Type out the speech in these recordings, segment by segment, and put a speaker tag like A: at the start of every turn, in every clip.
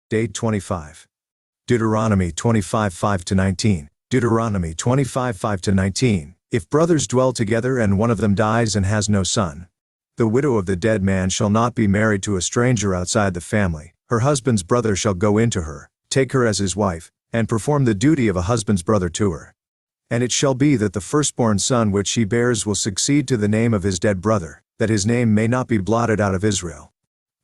A: Date 25. Deuteronomy 25, 5-19. Deuteronomy 25, 5-19. If brothers dwell together and one of them dies and has no son, the widow of the dead man shall not be married to a stranger outside the family. Her husband's brother shall go into her, take her as his wife, and perform the duty of a husband's brother to her. And it shall be that the firstborn son which she bears will succeed to the name of his dead brother, that his name may not be blotted out of Israel.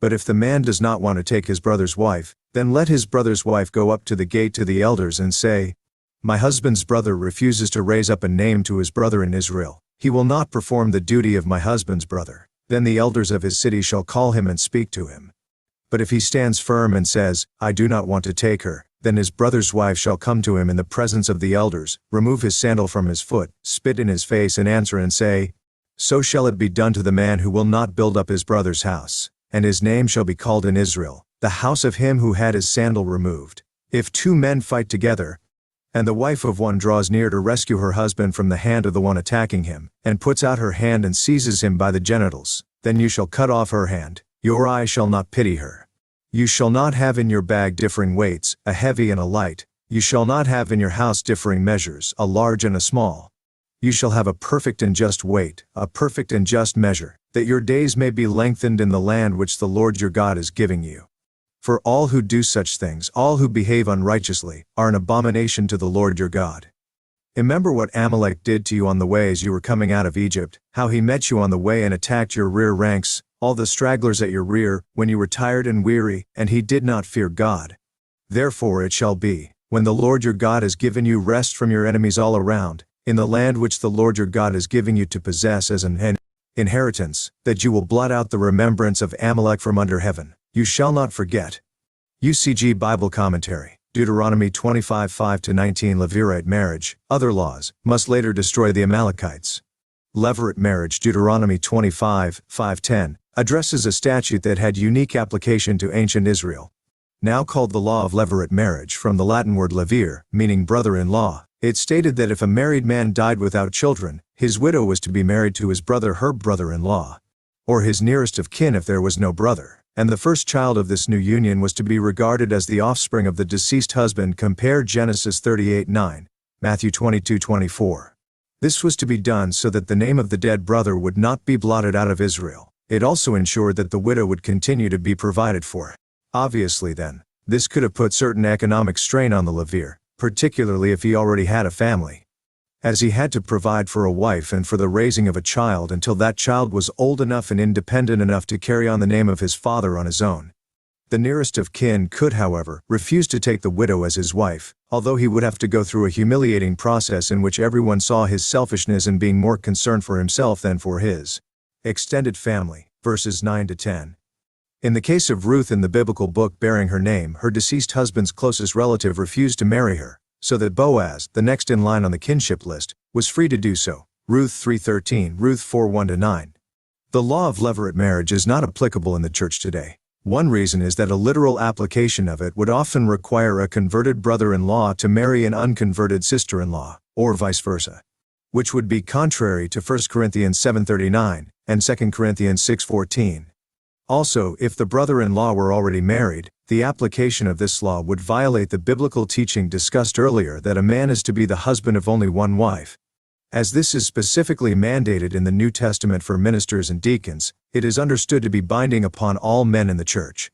A: But if the man does not want to take his brother's wife, then let his brother's wife go up to the gate to the elders and say, My husband's brother refuses to raise up a name to his brother in Israel. He will not perform the duty of my husband's brother. Then the elders of his city shall call him and speak to him. But if he stands firm and says, I do not want to take her, then his brother's wife shall come to him in the presence of the elders, remove his sandal from his foot, spit in his face and answer and say, So shall it be done to the man who will not build up his brother's house, and his name shall be called in Israel, the house of him who had his sandal removed. If two men fight together, and the wife of one draws near to rescue her husband from the hand of the one attacking him, and puts out her hand and seizes him by the genitals, then you shall cut off her hand. Your eye shall not pity her. You shall not have in your bag differing weights, a heavy and a light. You shall not have in your house differing measures, a large and a small. You shall have a perfect and just weight, a perfect and just measure, that your days may be lengthened in the land which the Lord your God is giving you. For all who do such things, all who behave unrighteously, are an abomination to the Lord your God. Remember what Amalek did to you on the way as you were coming out of Egypt, how he met you on the way and attacked your rear ranks, all the stragglers at your rear, when you were tired and weary, and he did not fear God. Therefore it shall be, when the Lord your God has given you rest from your enemies all around, in the land which the Lord your God is giving you to possess as an inheritance, that you will blot out the remembrance of Amalek from under heaven. You shall not forget. UCG Bible Commentary. Deuteronomy 25, 5-19. Levirate marriage, other laws, must later destroy the Amalekites. Levirate marriage. Deuteronomy 25, 5-10, addresses a statute that had unique application to ancient Israel. Now called the law of levirate marriage from the Latin word levir, meaning brother-in-law. It stated that if a married man died without children, his widow was to be married to his brother, her brother-in-law, or his nearest of kin if there was no brother, and the first child of this new union was to be regarded as the offspring of the deceased husband. Compare Genesis 38:9, Matthew 22:24. This was to be done so that the name of the dead brother would not be blotted out of Israel. It also ensured that the widow would continue to be provided for. Obviously then, this could have put certain economic strain on the levir, particularly if he already had a family, as he had to provide for a wife and for the raising of a child until that child was old enough and independent enough to carry on the name of his father on his own. The nearest of kin could, however, refuse to take the widow as his wife, although he would have to go through a humiliating process in which everyone saw his selfishness in being more concerned for himself than for his extended family. Verses 9-10. In the case of Ruth in the biblical book bearing her name, her deceased husband's closest relative refused to marry her, so that Boaz, the next in line on the kinship list, was free to do so. Ruth 3:13, Ruth 4:1-9. The law of levirate marriage is not applicable in the church today. One reason is that a literal application of it would often require a converted brother-in-law to marry an unconverted sister-in-law, or vice versa, which would be contrary to 1 Corinthians 7:39 and 2 Corinthians 6:14. Also, if the brother-in-law were already married, the application of this law would violate the biblical teaching discussed earlier that a man is to be the husband of only one wife. As this is specifically mandated in the New Testament for ministers and deacons, it is understood to be binding upon all men in the church.